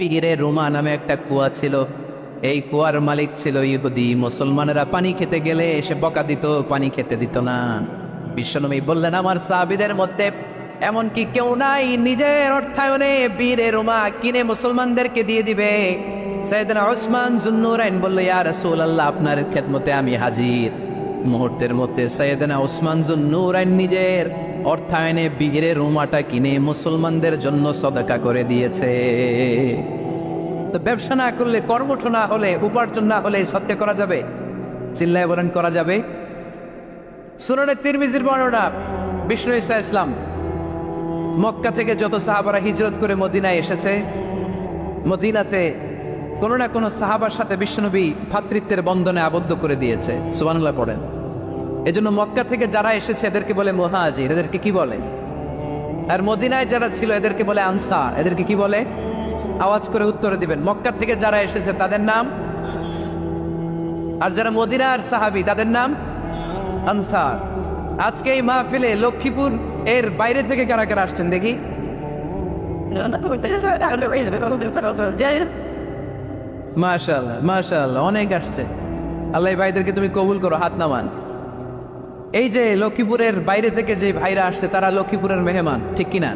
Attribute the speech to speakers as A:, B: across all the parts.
A: পীরে রোমা নামে একটা কুয়া ছিল। এই কুয়ার মালিক ছিল ইহুদি। মুসলমানেরা পানি খেতে গেলে এসে বকা দিত, পানি খেতে দিত না। বিশ্বনবী বললেন, আমার সাহাবীদের মধ্যে এমন কি কেউ নাই নিজের অর্থায়নে বীরে রোমা কিনে মুসলমানদেরকে দিয়ে দিবে? সাইয়েদনা উসমান যুন্নুরাইন বলল, ইয়া রাসূলুল্লাহ, আপনার খেদমতে আমি হাজির। মুহূর্তের মধ্যে সাইয়েদনা উসমান যুন্নুরাইন নিজের অর্থায়নে বীরে রোমাটা কিনে মুসলমানদের জন্য সদকা করে দিয়েছে। তো ব্যবসা না করলে, কর্মঠ না হলে, উপার্জন না হলে সত্যি করা যাবে? চিল্লায় বলেন, করা যাবে? সুনানে তিরমিজির বর্ণনা, বিষ্ণু ঈসা ইসলাম মক্কা থেকে যত সাহাবারা হিজরত করে মদিনায় এসেছে, মদিনাতে কোনো না কোনো সাহাবার সাথে বিশ্বনবী ভ্রাতৃত্বের বন্ধনে আবদ্ধ করে দিয়েছে। সুবহানাল্লাহ পড়েন। এজন্য মক্কা থেকে যারা এসেছে এদেরকে বলে মুহাজির। এদেরকে কি বলে? আর মদিনায় যারা ছিল এদেরকে বলে আনসার। এদেরকে কি বলে? আওয়াজ করে উত্তরে দিবেন। মক্কা থেকে যারা এসেছে তাদের নাম, আর যারা মদিনার সাহাবী তাদের নাম আনসার। আজকে এই মাহফিলে লক্ষ্মীপুর এর বাইরে থেকে কারা কারা আসছেন দেখি? মাশাআল্লাহ, মাশাআল্লাহ, অনেক আসছে। আল্লাহ ভাইদেরকে তুমি কবুল করো, হাত নামান। এই যে লক্ষ্মীপুরের বাইরে থেকে যে ভাইরা আসছে তারা লক্ষ্মীপুরের মেহমান, ঠিক কিনা?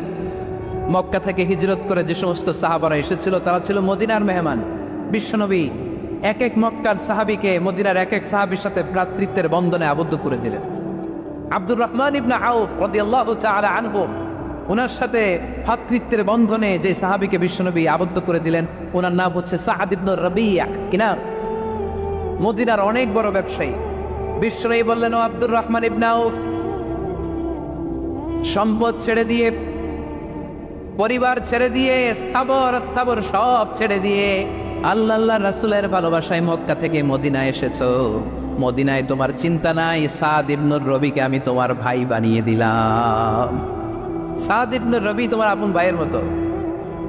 A: মক্কা থেকে হিজরত করে যে সমস্ত সাহাবারা এসেছিল তারা ছিল মদিনার মেহমান। বিশ্বনবী এক এক মক্কার সাহাবীকে মদিনার এক এক সাহাবীর সাথে ভ্রাতৃত্বের বন্ধনে আবদ্ধ করে দিলেন। আব্দুর রহমান ইবনে আউফ রাদিয়াল্লাহু তাআলা আনহু, ওনার সাথে ভ্রাতৃত্বের বন্ধনে যে সাহাবীকে বিশ্বনবী আবদ্ধ করে দিলেন, ওনার নাম হচ্ছে সাআদ ইবনে রাবিয়া। কিনা? মদিনার অনেক বড় ব্যবসায়ী। বিশ্বনবী বললেন, ও আব্দুর রহমান ইবনে আউফ, সম্পদ ছেড়ে দিয়ে, পরিবার ছেড়ে দিয়ে, স্থাবর সব ছেড়ে দিয়ে আল্লাহ রাসূলের ভালোবাসায় মক্কা থেকে মদিনায় এসেছো। মদিনায় তোমার চিন্তা নাই, সাদ ইবনুর রবিকে আমি তোমার ভাই বানিয়ে দিলাম। সাদ ইবনুর রবি তোমার আপন ভাইয়ের মতো।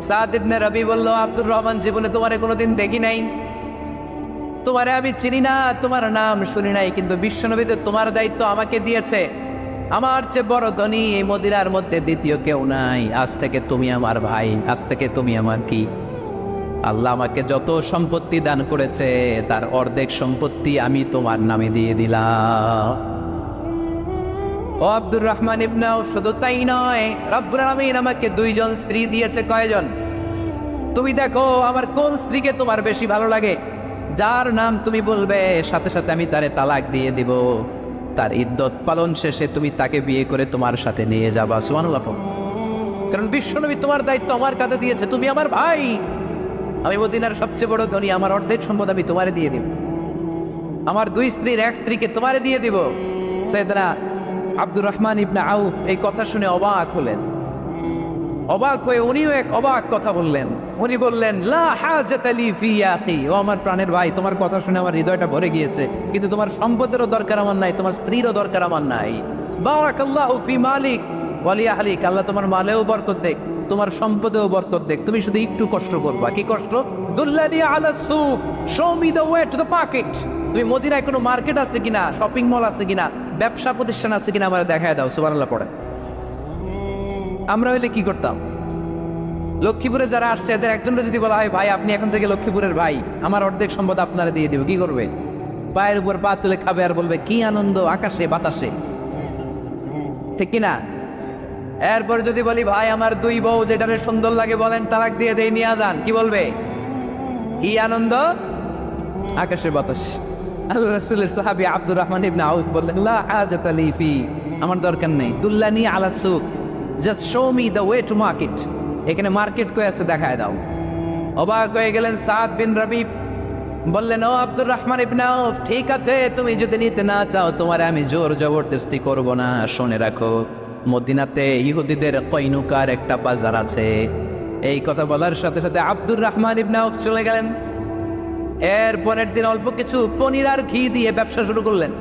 A: সাদ ইবনে রবি বলল, আব্দুর রহমান, জীবনে তোমারে কোনোদিন দেখি নাই, তোমারে আমি চিনি না, তোমার নাম শুনি নাই, কিন্তু বিশ্বনবী তো তোমার দায়িত্ব আমাকে দিয়েছে। আমার চেয়ে বড় ধনী এই মদিনার মধ্যে দ্বিতীয় কেউ নাই। আজ থেকে তুমি আমার ভাই, আজ থেকে তুমি আমার কি? আল্লাহ আমাকে যত সম্পত্তি দান করেছে তার অর্ধেক সম্পত্তি আমি তোমার নামে দিয়ে দিলাম। ও আব্দুর রহমান ইবনে আউফ, শুধু তাই নয়, রব্বুল আলামিন আমাকে দুইজন স্ত্রী দিয়েছে। কয়জন? তুমি দেখো আমার কোন স্ত্রীকে তোমার বেশি ভালো লাগে, যার নাম তুমি বলবে সাথে সাথে আমি তারে তালাক দিয়ে দিব। তার ইদ্যত পালন শেষে তুমি তাকে বিয়ে করে তোমার সাথে নিয়ে যাবা। সুবহানাল্লাহ। কারণ বিশ্বনবী তোমার দায়িত্ব আমার কাছে দিয়েছে, তুমি আমার ভাই, আমি মদিনার সবচেয়ে বড় ধনী, আমার অর্ধেক সম্পদ আমি তোমারে দিয়ে দিব। আমার দুই স্ত্রীর এক স্ত্রীকে তোমারে দিয়ে দিব। সাইয়েদনা আব্দুর রহমান ইবনে আউফ এই কথা শুনে অবাক হলেন। অবাক হয়ে উনিও এক অবাক কথা বললেন। উনি বললেন, লা হাজাতা লি ফি ইয়া আখি, ও আমার প্রাণের ভাই, তোমার কথা শুনে আমার হৃদয়টা ভরে গিয়েছে, কিন্তু তোমার সম্পদেরও দরকার আমার নাই, তোমার স্ত্রীরও দরকার আমার নাই। বারাকাল্লাহু ফি মালিক ওয়া লি আহলিক, আল্লাহ তোমার মালেও বরকত দেখ, তোমার সম্পদেও বরকত দেখ। তুমি শুধু একটু কষ্ট করবা। কি কষ্ট? দুল্লানি আলা সুক, show me the way to the market. তুমি মদিনায় কোনো মার্কেট আছে কিনা, শপিং মল আছে কিনা, ব্যবসা প্রতিষ্ঠান আছে কিনা আমার দেখায় দাও। সুবহানাল্লাহ পড়ে। আমরা হইলে কি করতাম? লক্ষ্মীপুরে যারা আসছে এদের একজনকে যদি বলা হয়, ভাই আপনি এখন থেকে লক্ষ্মীপুরের ভাই, আমার অর্ধেক সম্পদ আপনারা দিয়ে দিব, কি করবে? পায়ের উপর পা তুলে খাবে আর বলবে, কি আনন্দ আকাশে বাতাসে, ঠিক কিনা? এরপর যদি বলি, ভাই আমার দুই বউ, যেটারে সুন্দর লাগে বলেন তালাক দিয়ে দেই, নিয়ে যান, কি বলবে? কি আনন্দ আকাশে বাতাস। আল্লাহ রাসূলের সাহাবী আব্দুর রহমান ইবনে আউফ বললেন, লা হাজাতা লি ফি, আমার দরকার নেই। দুল্লানি আলা সুক, just show me the way to market. এখানে মার্কেট কই আছে দেখায় দাও। অবাক হয়ে গেলেন সাদ বিন রবি, বললেন, ও আব্দুর রহমান ইবনে আউফ, ঠিক আছে, তুমি যদি নিতে না চাও তোমারে আমি জোর জবরদস্তি করব না। শুনে রাখো, মদিনাতে ইহুদিদের কয়নুকার একটা বাজার আছে। এই কথা বলার সাথে সাথে আব্দুর রহমান ইবনে আউফ চলে গেলেন। এর পরের দিন অল্প কিছু পনির আর ঘি দিয়ে ব্যবসা শুরু করলেন।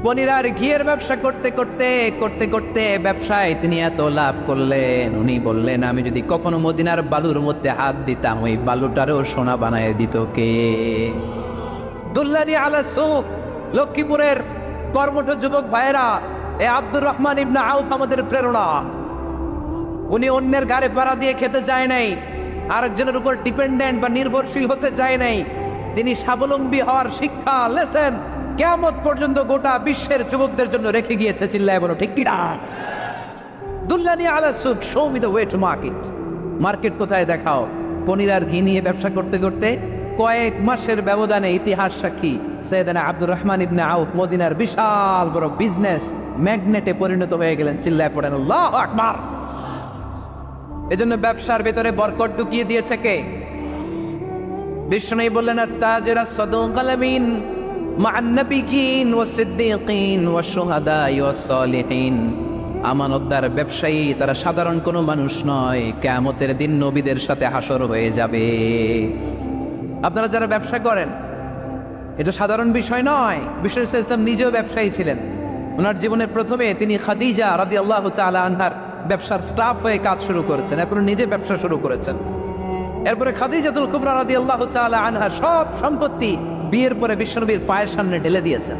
A: পনির আর ঘিয়ের ব্যবসা করতে করতে করতে করতে ব্যবসায় তিনি এত লাভ করলেন, উনি বললেন, আমি যদি কখনো মদিনার বালুর মধ্যে হাত দিতাম ওই বালুটারও সোনা বানায় দিত কে? দুল্লানি আলা সুক, লক্ষ্মীপুরের কর্মঠ যুবক ভাইয়েরা, এ আব্দুর রহমান ইবনে আউফ আমাদের প্রেরণা। উনি অন্যের ঘাড়ে পাড়া দিয়ে খেতে চায় নাই, আরেকজনের উপর ডিপেন্ডেন্ট বা নির্ভরশীল হতে চায় নাই। তিনি স্বাবলম্বী হওয়ার শিক্ষা লেসেন কিয়ামত পর্যন্ত গোটা বিশ্বের যুবকদের জন্য রেখে গিয়েছে। চিল্লায় বলো ঠিক কিনা? দুল্লানি আলা সুক, show me the way to market. Market কোথায় দেখাও। পনির আর ঘি নিয়ে ব্যবসা করতে করতে কয়েক মাসের ব্যবধানে ইতিহাস সাক্ষী সৈয়দনা আব্দুর রহমান ইবনে আউফ মদিনার বিশাল বড় বিজনেস ম্যাগনেটে পরিণত হয়ে গেলেন। চিল্লায় পড়েন আল্লাহু আকবার। এজন্য ব্যবসার ভেতরে বরকত ঢুকিয়ে দিয়েছে কে? বিষ্ণু বললেন আত-তাজিরা সাদুকাল আমিন মা'আন নাবিয়্যিন ওয়াস সিদ্দীকিন ওয়াস শুহাদা ওয়াস সালিহিন। আমানতদার ব্যবসায়ী তারা সাধারণ কোনো মানুষ নয়, কিয়ামতের দিন নবীদের সাথে হাসর হয়ে যাবে। আপনারা যারা ব্যবসা করেন, এটা সাধারণ বিষয় নয়। বিষ্ণু ইসলাম নিজেও ব্যবসায়ী ছিলেন। ওনার জীবনের প্রথমে তিনি খাদিজা রাদিয়াল্লাহু তাআলা আনহার ব্যবসার স্টাফ হয়ে কাজ শুরু করেছেন, এরপর নিজে ব্যবসা শুরু করেছেন। এরপরে খাদিজাতুল কুবরা রাদিয়াল্লাহু তাআলা আনহার সব সম্পত্তি বিয়ের পরে বিশ্বনবীর পায়ের সামনে ঢেলে দিয়েছেন।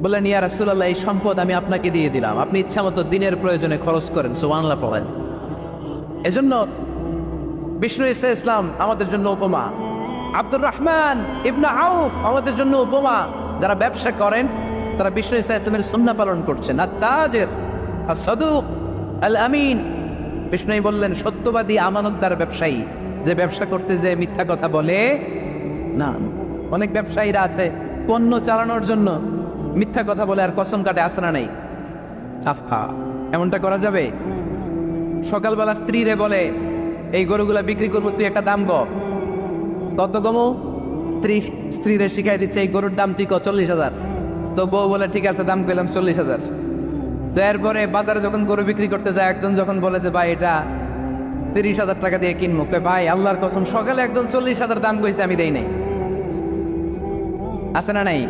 A: বললেন, ইয়া রাসূলুল্লাহ, এই সম্পদ আমি আপনাকে দিয়ে দিলাম, আপনি ইচ্ছা মতো দিনের প্রয়োজনে খরচ করেন। সুবহানাল্লাহ পড়েন। এজন্য বিষ্ণু ইসলাম আমাদের জন্য উপমা, আব্দুর রহমান ইবনে আউফ আমাদের জন্য উপমা। যারা ব্যবসা করেন তারা বিষ্ণু ইসলামের সুন্নাহ পালন করছেন। আত-তাজির আস-সাদুক আল আমিন। বিষ্ণু বললেন, সত্যবাদী আমানতদার ব্যবসায়ী যে ব্যবসা করতে যে মিথ্যা কথা বলে না। অনেক ব্যবসায়ীরা আছে পণ্য চালানোর জন্য মিথ্যা কথা বলে আর কসম কাটে, আসনা নাই। চাফা এমনটা করা যাবে? সকালবেলা স্ত্রীরে বলে, এই গরুগুলা বিক্রি করবো, তুই একটা দাম কত কমো? স্ত্রীরে শিখাই দিচ্ছে, এই গরুর দাম তুই 40,000। তো বউ বলে, ঠিক আছে, দাম পেলাম 40,000। তো এরপরে বাজারে যখন গরু বিক্রি করতে যায়, একজন যখন বলে যে ভাই এটা 30,000 টাকা দিয়ে কিনবো, ভাই আল্লাহর কসম সকালে একজন 40,000 দাম কইছে, আমি দেই নাই। আছে না নাই?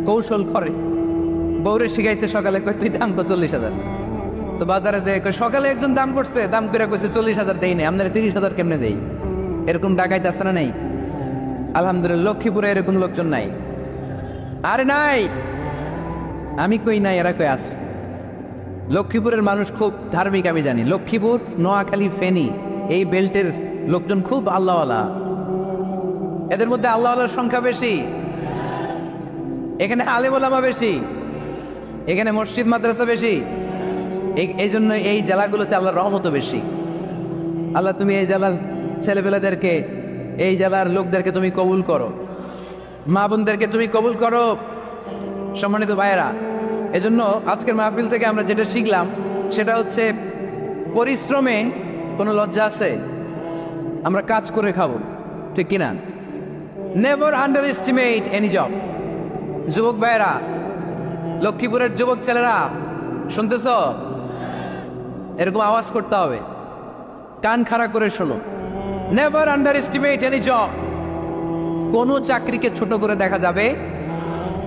A: কৌশল করে বউরে শিখাইছে সকালে, তুই দাম তো 40,000। তো বাজারে যে সকালে একজন দাম করছে, দাম করে কইছে 40,000 দেই নাই, আপনারা 30,000 কেমনে দেই? এরকম ডাকাইতে আছে না নাই? আলহামদুলিল্লাহ লক্ষ্মীপুরে এরকম লোকজন নাই। আরে নাই, আমি কই নাই, এরা কই আছে। লক্ষ্মীপুরের মানুষ খুব ধার্মিক, আমি জানি। লক্ষ্মীপুর, নোয়াখালী, ফেনী এই বেল্টের লোকজন খুব আল্লাহওয়ালা। এদের মধ্যে আল্লাহওয়ালার সংখ্যা বেশি, এখানে আলেম ওলামা বেশি, এখানে মসজিদ মাদ্রাসা বেশি। এই জন্য এই জেলাগুলোতে আল্লাহর রহমতও বেশি। আল্লাহ তুমি এই জেলার ছেলেপেলেদেরকে, এই জেলার লোকদেরকে তুমি কবুল করো, মা বোনদেরকে তুমি কবুল করো। সম্মানিত ভাইয়েরা, এজন্য আজকের মাহফিল থেকে আমরা যেটা শিখলাম সেটা হচ্ছে, পরিশ্রমে কোনো লজ্জা আছে? আমরা কাজ করে খাবো, ঠিক কিনা? Never underestimate any job. যুবক ভাইয়েরা, লক্ষ্মীপুরের যুবক ছেলেরা শুনতেছ? এরকম আওয়াজ করতে হবে, কান খাড়া করে শোনো। Never underestimate any job. কোনো চাকরিকে ছোট করে দেখা যাবে,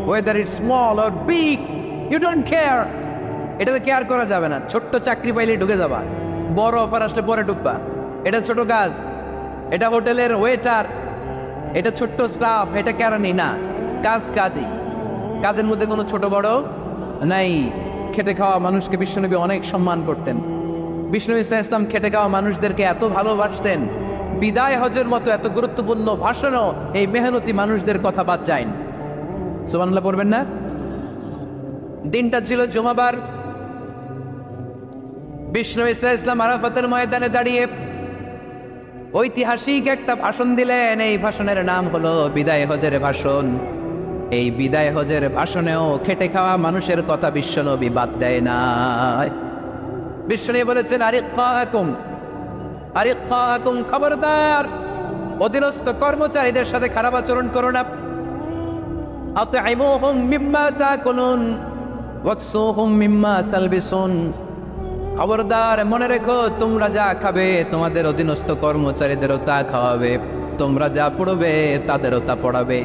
A: whether it small or big, you don't care. এটাকে কেয়ার করা যাবে না। ছোট্ট চাকরি পাইলে ঢুকে যাবা, বড় অফার আসলে পরে ঢুকবা। এটা ছোট কাজ, এটা হোটেলের ওয়েটার, এটা ছোট্ট স্টাফ, এটা কেরানি না। কাজ কাজই, কাজের মধ্যে কোনো ছোট বড় নাই। খেটে খাওয়া মানুষকে বিশ্বনবী অনেক সম্মান করতেন। বিষ্ণু ইসলাম খেটে খাওয়া মানুষদেরকে এত ভালোবাসতেন, বিদায় হজের মতো এত গুরুত্বপূর্ণ ভাষণও এই মেহনতি মানুষদের কথা বাদ যায়। সুবহানাল্লাহ পড়বেন না? দিনটা ছিল জুমাবার। বিষ্ণু ইসলাম আরাফাতের ময়দানে দাঁড়িয়ে ঐতিহাসিক একটা ভাষণ দিলেন। এই ভাষণের নাম হলো বিদায় হজের ভাষণ। এই বিদায় হজের ভাষণেও খেটে খাওয়া মানুষের কথা বিশ্বনবী বাদ দেয় না। বিশ্বনবী বলেছেন, আরিক্কাকুম, খবরদার, অধীনস্থ কর্মচারীদের সাথে খারাপ আচরণ করো না। আতঈমুহুম মিম্মা তাকুলুন ওয়াকসুহুম মিম্মা তালবিসুন। খবরদার, মনে রেখো, তোমরা যা খাবে তোমাদের অধীনস্থ কর্মচারীদেরও তা খাওয়াবে, তোমরা যা পড়বে তাদেরও তা পড়াবে।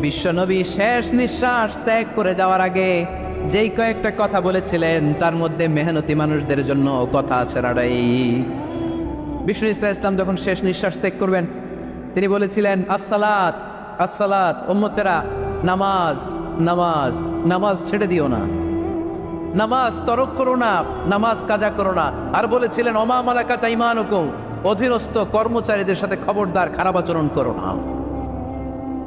A: বিশ্বনবী শেষ নিঃশ্বাস ত্যাগ করে যাওয়ার আগে যেই কয়েকটা কথা বলেছিলেন, তার মধ্যে মেহনতি মানুষদের জন্য কথা আছে রাড়াই। বিষ্ণু ইসলাম যখন শেষ নিঃশ্বাস ত্যাগ করবেন, তিনি বলেছিলেন, আসসালাত আসসালাত, উম্মতেরা, নামাজ নামাজ নামাজ ছেড়ে দিও না, নামাজ তরক করো না, নামাজ কাজা করো না। আর বলেছিলেন, ওমা মালাকাত আইমানুকুম, অধীনস্থ কর্মচারীদের সাথে খবরদার খারাপ আচরণ করো না।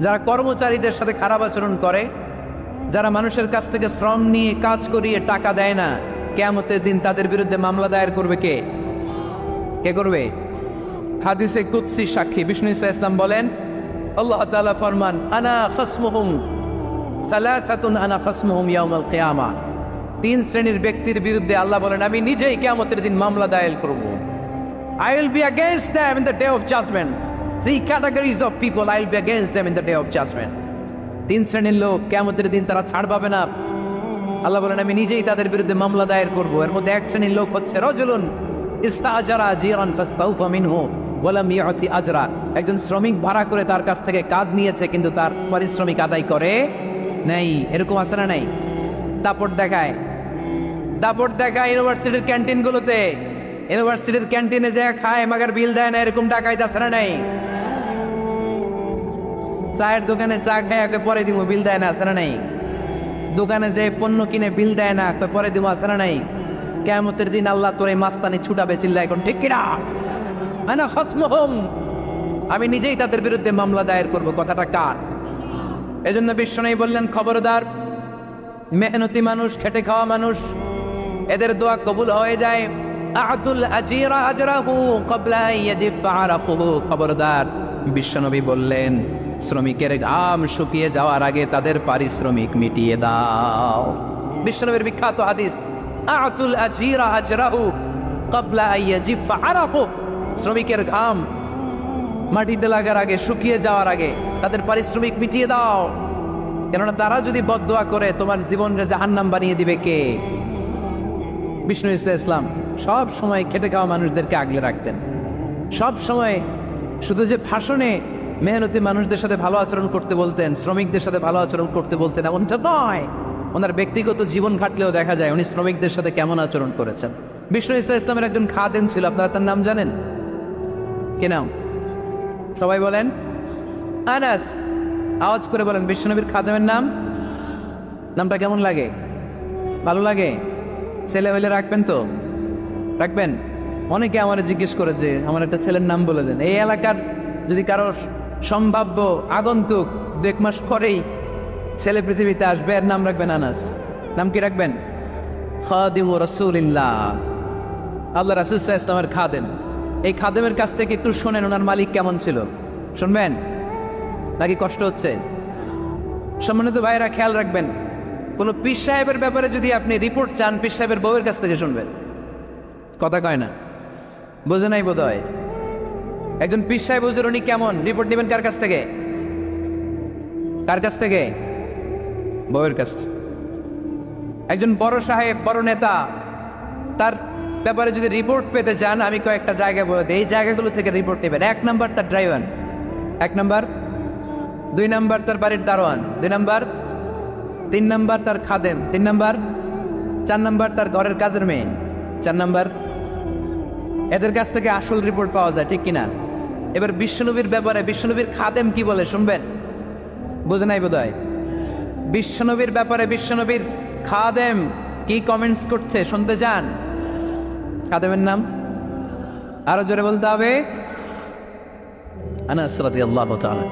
A: যারা কর্মচারীদের সাথে খারাপ আচরণ করে, যারা মানুষের কাছ থেকে শ্রম নিয়ে কাজ করিয়ে টাকা দেয় না, কিয়ামতের দিন তাদের বিরুদ্ধে মামলা দায়ের করবে কে? কে করবে? হাদিসে কুদসি সাক্ষী বিষ্ণু ইসা ইসলাম বলেন, আল্লাহ তাআলা ফরমান, আনা খাসমুহুম সালাসাতুন আনা খাসমুহুম ইয়াউমাল কিয়ামা। 3 শ্রেণীর ব্যক্তির বিরুদ্ধে আল্লাহ বলেন, আমি নিজেই কিয়ামতের দিন মামলা দায়ের করব। I will be against them in the day of judgment. 3 categories of people, I will be against them in the day of judgment. 3 শ্রেণীর লোক কিয়ামতের দিন তারা ছাড় পাবে না। আল্লাহ বলেন, আমি নিজেই তাদের বিরুদ্ধে মামলা দায়ের করব। এর মধ্যে এক শ্রেণীর লোক হচ্ছে রাজুলুন ইস্তাআজারা জিরান ফাস্তাউফা মিনহু ওয়া লাম ইয়াতি আজরা। একজন শ্রমিক ভাড়া করে তার কাছ থেকে কাজ নিয়েছে, কিন্তু তার পারিশ্রমিক আদায় করে নাই। এরকম আছে না নাই? দাপট দেখায় ইউনিভার্সিটির ক্যান্টিনগুলোতে। ইউনিভার্সিটির ক্যান্টিনে যে খায় মাগার বিল দেয় না, এরকম ডাকাইত আছে না নাই? চায়ের দোকানে চা খায় পরে দিব, বিল দেয় না, আছে না নাই? দোকানে যে পণ্য কিনে বিল দেয় না, পরে দিব, আছে না নাই? কিয়ামতের দিন আল্লাহ তোর এই মাস্তানি ছুটাবে, চিল্লা এখন ঠিক কিনা? আনা খাসমুহুম, আমি নিজেই তাদের বিরুদ্ধে মামলা দায়ের করব। কথাটা কার? এজন্য বিশ্বনবী বললেন, খবরদার, মেহনতি মানুষ, খেটে খাওয়া মানুষ, এদের দোয়া কবুল হয়ে যায়। আতুল আজিরা আজরাহু ক্বাবলা আন ইয়াজিফা আরাকুহু। খবরদার, বিশ্বনবী বললেন, শ্রমিকের ঘাম শুকিয়ে যাওয়ার আগে তাদের পারিশ্রমিক মিটিয়ে দাও। বিশ্বনবীর বিখ্যাত হাদিস, আতুল আজিরা আজরাহু ক্বাবলা আন ইয়াজিফা আরাকুহু। শ্রমিকের ঘাম মাটিতে লাগার আগে, শুকিয়ে যাওয়ার আগে তাদের পারিশ্রমিক মিটিয়ে দাও। কেননা তারা যদি বদদোয়া করে তোমার জীবনকে জাহান্নাম বানিয়ে দিবে কে? বিষ্ণু ইসলাম সব সময় খেটে খাওয়া মানুষদেরকে আগলে রাখতেন। সব সময় শুধু যে ভাষণে মেহনতি মানুষদের সাথে ভালো আচরণ করতে বলতেন, শ্রমিকদের সাথে ভালো আচরণ করতে বলতেন, এমনটা নয়। ওনার ব্যক্তিগত জীবন ঘাটলেও দেখা যায় উনি শ্রমিকদের সাথে কেমন আচরণ করেছেন। বিষ্ণু ইসলামের একজন খাদেম ছিল, আপনারা তার নাম জানেন? কি নাম? সবাই বলেন আনাস। আওয়াজ করে বলেন, বিশ্বনবীর খাদেমের নাম। নামটা কেমন লাগে? ভালো লাগে? ছেলে হইলে রাখবেন তো? রাখবেন? অনেকে আমার জিজ্ঞেস করে যে আমার একটা ছেলের নাম বলে দেন। এই এলাকার যদি কারো সম্ভাব্য আগন্তুক 2 মাস পরেই ছেলে পৃথিবীতে আসবে, এর নাম রাখবেন আনাস। নাম কি রাখবেন? খাদিমু রাসূলিল্লাহ, আল্লাহ রাসূল সাল্লাল্লাহু আলাইহি ওয়াসাল্লামের খাদেম। এই খাদেমের কাছ থেকে একটু শোনেন ওনার মালিক কেমন ছিল। শুনবেন নাকি কষ্ট হচ্ছে? সম্মানিত ভাইরা, খেয়াল রাখবেন, কোন পীর সাহেবের ব্যাপারে যদি আপনি রিপোর্ট চান, পীর সাহেবের বউয়ের কাছ থেকে শুনবেন। কথা কয় না, বোঝে নাই বোধ হয়। একজন পীর সাহেব হুজুর উনি কেমন, রিপোর্ট নেবেন কার কাছ থেকে? কার কাছ থেকে? বউয়ের কাছ থেকে। একজন বড় সাহেব, বড় নেতা, তার ব্যাপারে যদি রিপোর্ট পেতে চান, আমি কয়েকটা জায়গা বলে দিই, এই জায়গাগুলো থেকে রিপোর্ট নেবেন। 1 নাম্বার তার ড্রাইভার, 1 নাম্বার। 2 নাম্বার তার বাড়ির দারোয়ান, 2 নাম্বার। 3 নাম্বার তার খাদেম, 3 নাম্বার। 4 নাম্বার তার ঘরের কাজের মেয়ে, 4 নাম্বার। এদের কাছ থেকে আসল রিপোর্ট পাওয়া যায়, ঠিক কিনা? এবার বিশ্বনবীর ব্যাপারে বিশ্বনবীর খাদেম কি বলে শুনবেন? বোঝে নাই বোধ হয়। বিশ্বনবীর ব্যাপারে বিশ্বনবীর খাদেম কি কমেন্টস করছে শুনতে চান? খাদেমের নাম আরো জোরে বলতে হবে। আনাস রাদিয়াল্লাহু তাআলা,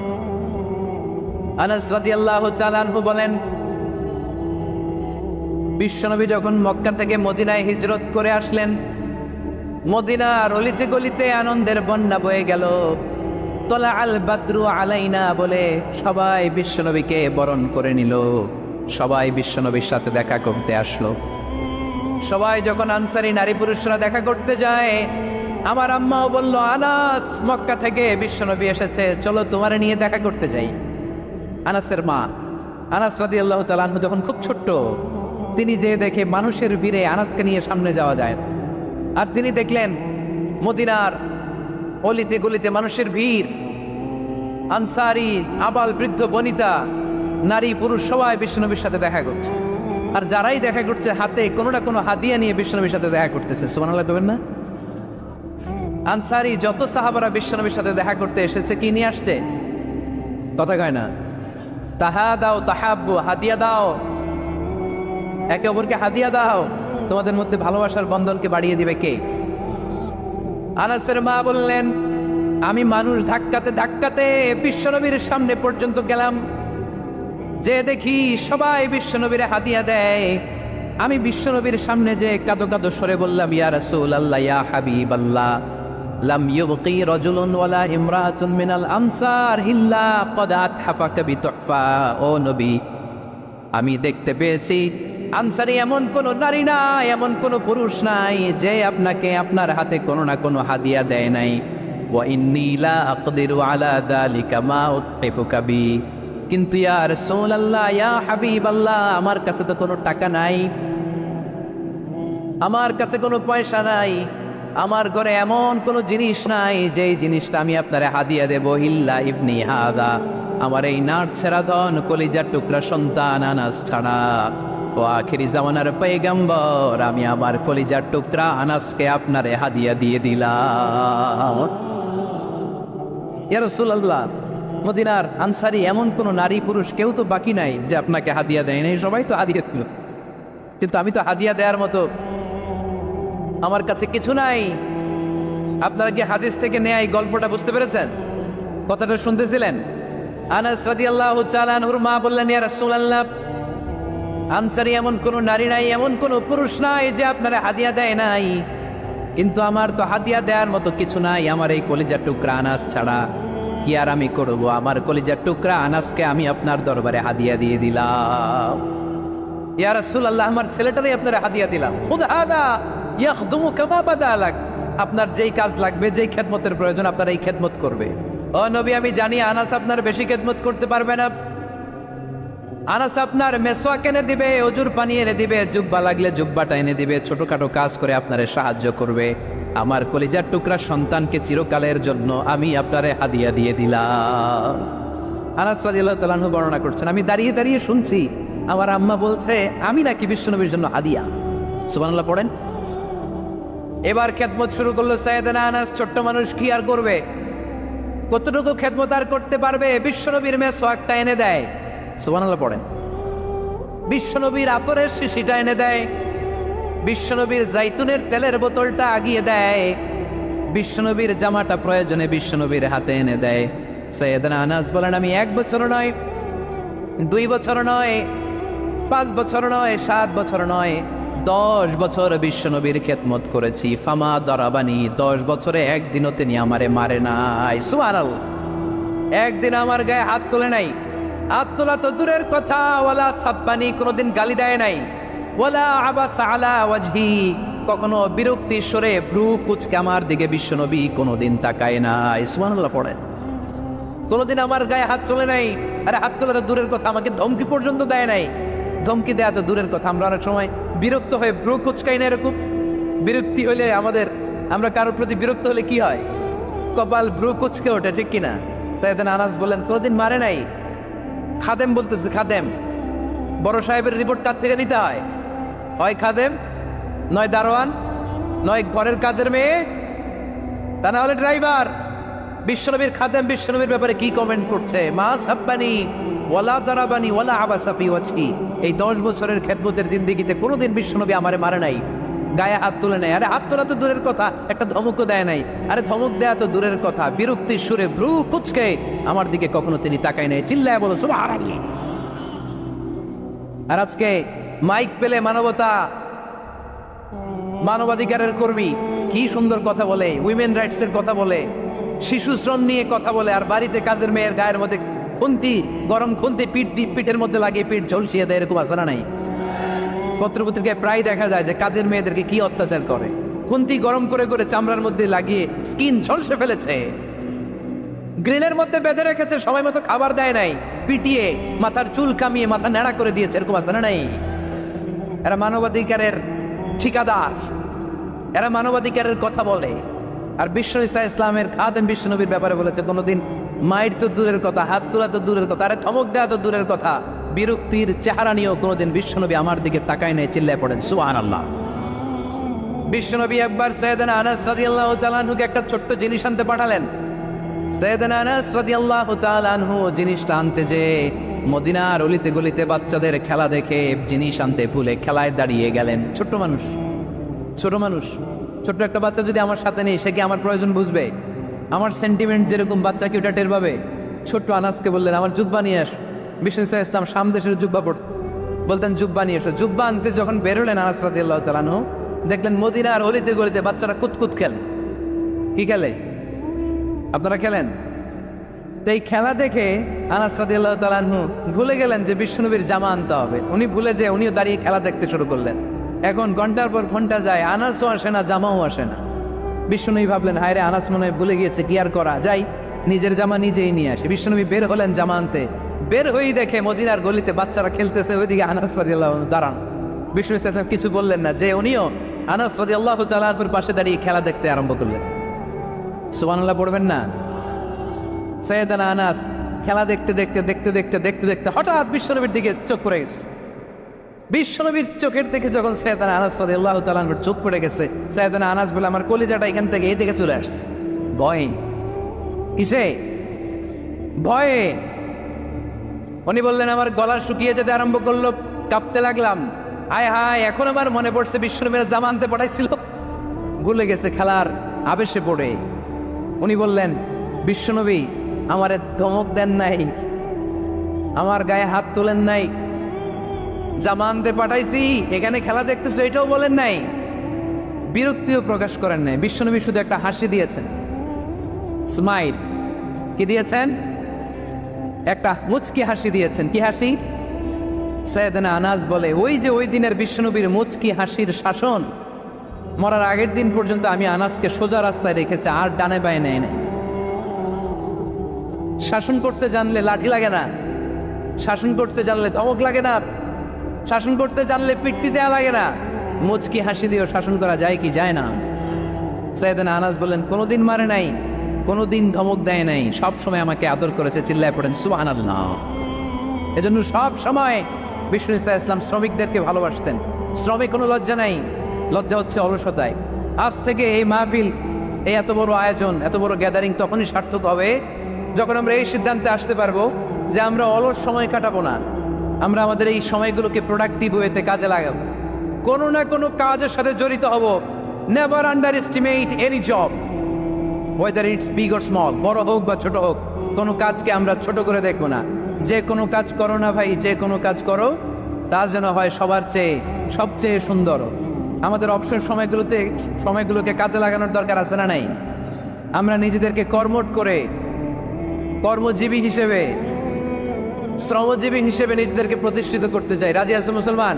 A: আনাস রাদিয়াল্লাহু তাআলা আনহু বলেন, বিশ্বনবী যখন মক্কা থেকে মদিনায় হিজরত করে আসলেন, মদিনার অলিতে গলিতে আনন্দের বন্যা বয়ে গেল। তলা আল বাদরু আলাইনা বলে সবাই বিশ্বনবীকে বরণ করে নিল। সবাই বিশ্বনবীর সাথে দেখা করতে আসলো। সবাই যখন আনসারী নারী পুরুষরা দেখা করতে যায়, আমার আম্মাও বলল, আনাস, মক্কা থেকে বিশ্বনবী এসেছে, চলো তোমারে নিয়ে দেখা করতে যাই। আনাসের মা আনাস রাদিয়াল্লাহু তাআলা আনহু যখন খুব ছোট্ট, তিনি যে দেখে মানুষের ভিড়ে আনাসকে নিয়ে সামনে যাওয়া যায় না। আর তিনি দেখলেন মদিনার অলিতে গলিতে মানুষের ভিড়, আনসারী, আবাল বৃদ্ধ বনিতা, নারী পুরুষ সবাই বিশ্বনবীর সাথে দেখা করছে। আর যারাই দেখা করছে হাতে কোনো না কোনো হাদিয়া নিয়ে বিশ্বনবীর সাথে দেখা করতেছে। সুবহানাল্লাহ কবেন না? আনসারী যত সাহাবারা বিশ্বনবীর সাথে দেখা করতে এসেছে, কি নিয়ে আসছে? কথা কয় না। তাহা দাও তাহাব্বু, হাদিয়া দাও, একে অপরকে হাদিয়া দাও। তোমাদের মধ্যে ভালোবাসার বন্ধনকে বাড়িয়ে দিবে কে? আনাসের মা বললেন, আমি মানুষ ধাক্কাতে ধাক্কাতে বিশ্বনবীর সামনে পর্যন্ত গেলাম, যে দেখি সবাই বিশ্বনবীরে হাদিয়া দেয়। আমি বিশ্বনবীর সামনে যে কাঁদো কাঁদো সরে বললাম, ইয়া রাসূলুল্লাহ, ইয়া হাবিবাল্লাহ, লাম ইউবকি রাজুলুন ওয়ালা ইমরাআতুন মিনাল আমসার ইল্লা ক্বাদ আতহাফাকা বিতুহফা। ও নবী, আমি দেখতে পেয়েছি আনসারী এমন কোন নারী নাই, এমন কোন পুরুষ নাই যে আপনাকে আপনার হাতে কোনো না কোনো হাদিয়া দেয় নাই। ওয়া ইন্নী লা আকদিরু আলা যালিকা মা উতহিফুকা বি। কিন্তু ইয়া রাসূলুল্লাহ, ইয়া হাবিবাল্লাহ, আমার কাছে তো কোনো টাকা নাই, আমার কাছে কোনো পয়সা নাই, আমার ঘরে এমন কোনো জিনিস নাই যেই জিনিসটা আমি আপনারে হাদিয়া দেব। ইল্লা ইবনি হাদা, আমার এই নাট ছেড়া ধন কলিজার টুকরা সন্তান আনাস ছাড়া। ও আখিরি জামানার পয়গম্বর, আমি আমার কলিজার টুকরা আনাসকে আপনারে হাদিয়া দিয়ে দিলাম। ইয়া রাসূলুল্লাহ, মদিনার আনসারী এমন কোন নারী পুরুষ কেউ তো বাকি নাই যে আপনাকে হাদিয়া দেয় নাই, সবাই তো হাদিয়া দিল, কিন্তু আমি তো হাদিয়া দেওয়ার মতো আমার কাছে কিছু নাই। আপনারা কি হাদিস থেকে নেয়া এই গল্পটা বুঝতে পেরেছেন? কথাটা শুনতেছিলেন? আনাস রাদিয়াল্লাহু তাআলা আনহুর মা বললেন, ইয়া রাসূলুল্লাহ, আনসারী এমন কোন নারী নাই, এমন কোন পুরুষ নাই যে আপনারা হাদিয়া দেয় নাই, কিন্তু আমার তো হাদিয়া দেওয়ার মতো কিছু নাই আমার এই কলিজার টুকরা আনাস ছাড়া। কি আর আমি করবো, আমার কলিজার টুকরা আনাসকে আমি আপনার দরবারে হাদিয়া দিয়ে দিলাম। ইয়া রাসূলুল্লাহ, আমার ছেলেটারই আপনারা হাদিয়া দিলাম। খুদ হাদা ইয়াখদুমু কামা বাদা লাক, আপনার যেই কাজ লাগবে, যেই খেদমতের প্রয়োজন আপনার এই খেদমত করবে। ও নবী, আমি জানি আনাস আপনার বেশি খেদমত করতে পারবে না। আনাস আপনার মেসওয়াক এনে দিবে, অজুর পানি এনে দিবে, জুব্বা লাগলে জুব্বাটা এনে দিবে, ছোটখাটো কাজ করে আপনারে সাহায্য করবে। আমার কলিজার টুকরা সন্তানকে চিরকালের জন্য আমি আপনারে হাদিয়া দিয়ে দিলাম। আনাস রাদিয়াল্লাহু তাআলা আনহু বর্ণনা করছেন, আমি দাঁড়িয়ে দাঁড়িয়ে শুনছি আমার আম্মা বলছে আমি নাকি বিশ্বনবীর জন্য হাদিয়া। সুবহানাল্লাহ পড়েন। এবার খেদমত শুরু করলো সাইয়েদনা আনাস। ছোট্ট মানুষ কি আর করবে, কতটুকু খেদমত আর করতে পারবে? বিশ্বনবীর মেসওয়াকটা এনে দেয়। সুবহানাল্লাহ পড়েন। বিশ্বনবীর আতরের শিশিটা এনে দেয়, বিশ্বনবীর জাইতুনের তেলের বোতলটা আগিয়ে দেয়, বিশ্বনবীর জামাটা প্রয়োজনে বিশ্বনবীর হাতে এনে দেয়। সাইয়েদনা আনাস বলেন, আমি 1 বছর নয়, 2 বছর নয়, 5 বছর নয়, 7 বছর নয়, 10 বছর বিশ্বনবীর খেদমত করেছি। ফামা দরাবানি, 10 বছরে একদিনও তিনি আমারে মারে নাই। সুবহানাল্লাহ। একদিন আমার গায়ে হাত তোলে নাই। হাত তোলা তো দূরের কথা, ওয়ালা সাব্বানি, কোনোদিন গালি দেয় নাই। ওয়ালা আবাসা আলা ওয়াজহি, কখনো বিরক্তি স্বরে ভ্রু কুচকে আমার দিকে বিশ্বনবী কোনোদিন তাকায় নাই। সুবহানাল্লাহ পড়েন। কোনোদিন আমার গায়ে হাত তোলে নাই। আরে হাত তোলা তো দূরের কথা, আমাকে ধমকি পর্যন্ত দেয় নাই। ধমকি দেয়া তো দূরের কথা, আমরা অনেক সময় বিরক্ত হয়ে ভ্রু কুচকাই না, এরকম বিরক্তি হইলে আমরা কারোর প্রতি বিরক্ত হলে কি হয়, কপাল ভ্রু কুচকে ওঠে, ঠিক কিনা? সাইয়েদনা আনাস বলেন, কোনোদিন মারে নাই। খাদেম বলতেছে, খাদেম, বড় সাহেবের রিপোর্ট কার থেকে নিতে হয়? হয় খাদেম, নয় দারোয়ান, নয় ঘরের কাজের মেয়ে, তা না হলে ড্রাইভার। বিশ্বনবীর খাদেম বিশ্বনবীর ব্যাপারে কি কমেন্ট করছে? মা সাব্বানি ওয়ালা জারাবানি ওয়ালা আবাসা ফি ওয়াজহি। এই 10 বছরের খেদমতের জিন্দেগিতে কোনোদিন বিশ্বনবী আমারে মারে নাই, গায়ে হাত তুলে নাই। আরে হাত তোলা তো দূরের কথা, একটা ধমকও দেয় নাই। আরে ধমক দেয়া তো দূরের কথা, বিরক্তির সুরে ভ্রু কুচকে আমার দিকে কখনো তিনি তাকায় নাই। চিল্লায় বলো সুবহানাল্লাহ। আর আজকে মাইক পেলে মানবতা, মানবাধিকারের কর্মী কি সুন্দর কথা বলে, উইমেন রাইটস এর কথা বলে, শিশু শ্রম নিয়ে কথা বলে, আর বাড়িতে কাজের মেয়ের গায়ের মধ্যে খুন্তি, গরম খুন্তি পিঠের মধ্যে লাগিয়ে পিঠ ঝলসিয়ে দেয়, এরকম আছে না নাই? পত্রপত্রিকায় প্রায় দেখা যায় যে কাজের মেয়েদেরকে কি অত্যাচার করে। খুন্তি গরম করে করে চামড়ার মধ্যে লাগিয়ে স্কিন ঝলসে ফেলেছে, গ্রিলের মধ্যে বেঁধে রেখেছে, সময় মতো খাবার দেয় নাই, পিটিয়ে মাথার চুল কামিয়ে মাথা নেড়া করে দিয়েছে, এরকম আছে না নাই? এরা মানবাধিকারের ঠিকাদার, এরা মানবাধিকারের কথা বলে। আর বিশ্ব ইসলামের খাদেম বিশ্বনবীর ব্যাপারে বলেছে, কোনোদিন মায়ের তো দূরের কথা, হাত তোলা তো দূরের কথা, আরে ধমক দেওয়া তো দূরের কথা, বিরক্তির চেহারা নিয়েও কোনোদিন বিশ্বনবী আমার দিকে তাকায় নেই। চিল্লায় পড়েন সুবহানাল্লাহ। বিশ্বনবী একবার সাইয়েদনা আনাস রাদিয়াল্লাহু তাআলা আনহুকে একটা ছোট্ট জিনিস আনতে পাঠালেন। সাইয়েদনা আনাস রাদিয়াল্লাহু তাআলা আনহু জিনিসটা আনতে যে মদিনার অলিতে গলিতে বাচ্চাদের খেলা দেখে জিনিস আনতে ভুলে খেলায় দাঁড়িয়ে গেলেন। ছোট মানুষ, ছোট ছোট্ট একটা বাচ্চা যদি আমার সাথে নেই, সে কি আমার প্রয়োজন বুঝবে? আমার সেন্টিমেন্ট যেরকম, বাচ্চা কি ওটা টের পাবে? ছোট্ট আনাসকে বললেন আমার জুব্বা নিয়ে আস। বিষ্ণু ইসলাম শাম দেশের জুব্বা পড়ত, বলতেন জুব্বা নিয়ে এসো। জুব্বা আনতে যখন বেরোলেন আনাস রাদিয়াল্লাহু তাআলা আনহু, দেখলেন মদিনার অলিতে গলিতে বাচ্চারা কুতকুত খেলে। কি খেলে? আপনারা খেলেন? তো এই খেলা দেখে আনাস রাদিয়াল্লাহু তাআলা আনহু ভুলে গেলেন যে বিশ্বনবীর জামা আনতে হবে। উনি ভুলে যে উনিও দাঁড়িয়ে খেলা দেখতে শুরু করলেন। এখন ঘন্টার পর ঘন্টা যায়, আনাসও আসে না, জামাও আসে না। বিশ্বনবী ভাবলেন হায় রে, আনাস মনে হয় ভুলে গিয়েছে, কি আর করা যায়, নিজের জামা নিজেই নিয়ে আসে। বিশ্বনবী বের হলেন জামা আনতে। বের হয়েই দেখে মদিনার গলিতে বাচ্চারা খেলতেছে, ওইদিকে আনাস রাদিয়াল্লাহু আনহু দাঁড়ান। বিষ্ণু ইসলাম কিছু বললেন না, যে উনিও আনাস রাদিয়াল্লাহু তাআলা আনহুর পাশে দাঁড়িয়ে খেলা দেখতে আরম্ভ করলেন। সুবহানাল্লাহ পড়বেন না? সাইয়েদানা আনাস খেলা দেখতে দেখতে দেখতে দেখতে দেখতে দেখতে হঠাৎ বিশ্বনবীর দিকে চোখ পড়ে গেছে। বিশ্বনবীর চোখের দেখে যখন সাইয়েদানা আনাস রাদিয়াল্লাহু তাআলা আনহুর চোখ পড়ে গেছে, সাইয়েদানা আনাস বলে আমার কলিজাটা এখান থেকে এই দিকে চলে আসছে। ভয়ে। কিসে? ভয়ে। উনি বললেন আমার গলা শুকিয়ে যেতে আরম্ভ করলো, কাঁপতে লাগলাম। হায় হায়, এখন আমার মনে পড়ছে বিশ্বনবীর জামা আনতে পাঠাইছিল, ভুলে গেছে খেলার আবেশে পড়ে। উনি বললেন বিশ্বনবী আমারে ধমক দেন নাই, আমার গায়ে হাত তোলেন নাই, জামা আনতে পাঠাইছি এখানে খেলা দেখতেছো এটাও বলেন নাই, বিরক্তিও প্রকাশ করেন নাই। বিশ্বনবী শুধু একটা হাসি দিয়েছেন, স্মাইল। কি দিয়েছেন? একটা মুচকি হাসি দিয়েছেন। কি হাসি? সাইয়েদানা আনাস বলে ওই যে ওই দিনের বিশ্বনবীর মুচকি হাসির শাসন মরার আগের দিন পর্যন্ত আমি আনাসকে সোজা রাস্তায় রেখেছি, আর ডানে বায়ে নেয় নাই। শাসন করতে জানলে লাঠি লাগে না, শাসন করতে জানলে ধমক লাগে না, শাসন করতে জানলে পিট্টি দেয়া লাগে না। মুচকি হাসি দিয়েও শাসন করা যায় কি যায় না? সাইয়েদানা আনাস বলেন কোনোদিন মারে নাই, কোনোদিন ধমক দেয় নাই, সব সময় আমাকে আদর করেছে। চিল্লায় পড়েন সুবহানাল্লাহ। এজন্য সব সময় বিষ্ণু ইসলাম শ্রমিকদেরকে ভালোবাসতেন। শ্রমে কোনো লজ্জা নাই, লজ্জা হচ্ছে অলসতায়। আজ থেকে এই মাহফিল, এই এত বড় আয়োজন, এত বড় গ্যাদারিং তখনই সার্থক হবে যখন আমরা এই সিদ্ধান্তে আসতে পারবো যে আমরা অলস সময় কাটাবো না, আমরা আমাদের এই সময়গুলোকে প্রোডাক্টিভ ওয়েতে কাজে লাগাবো, কোনো না কোনো কাজের সাথে জড়িত হব। Never underestimate any job, whether it's big or small, বড় হোক বা ছোট হোক, কোনো কাজকে আমরা ছোট করে দেখবো না। যে কোনো কাজ করো না ভাই, যে কোনো কাজ করো তা যেন হয় সবার চেয়ে সবচেয়ে সুন্দর। আমাদের অবসর সময়গুলোকে কাজে লাগানোর দরকার আছে না নাই? আমরা নিজেদেরকে কর্মঠ করে, কর্মজীবী হিসেবে, শ্রমজীবী হিসেবে নিজেদেরকে প্রতিষ্ঠিত করতে চাই। রাজি আছো মুসলমান?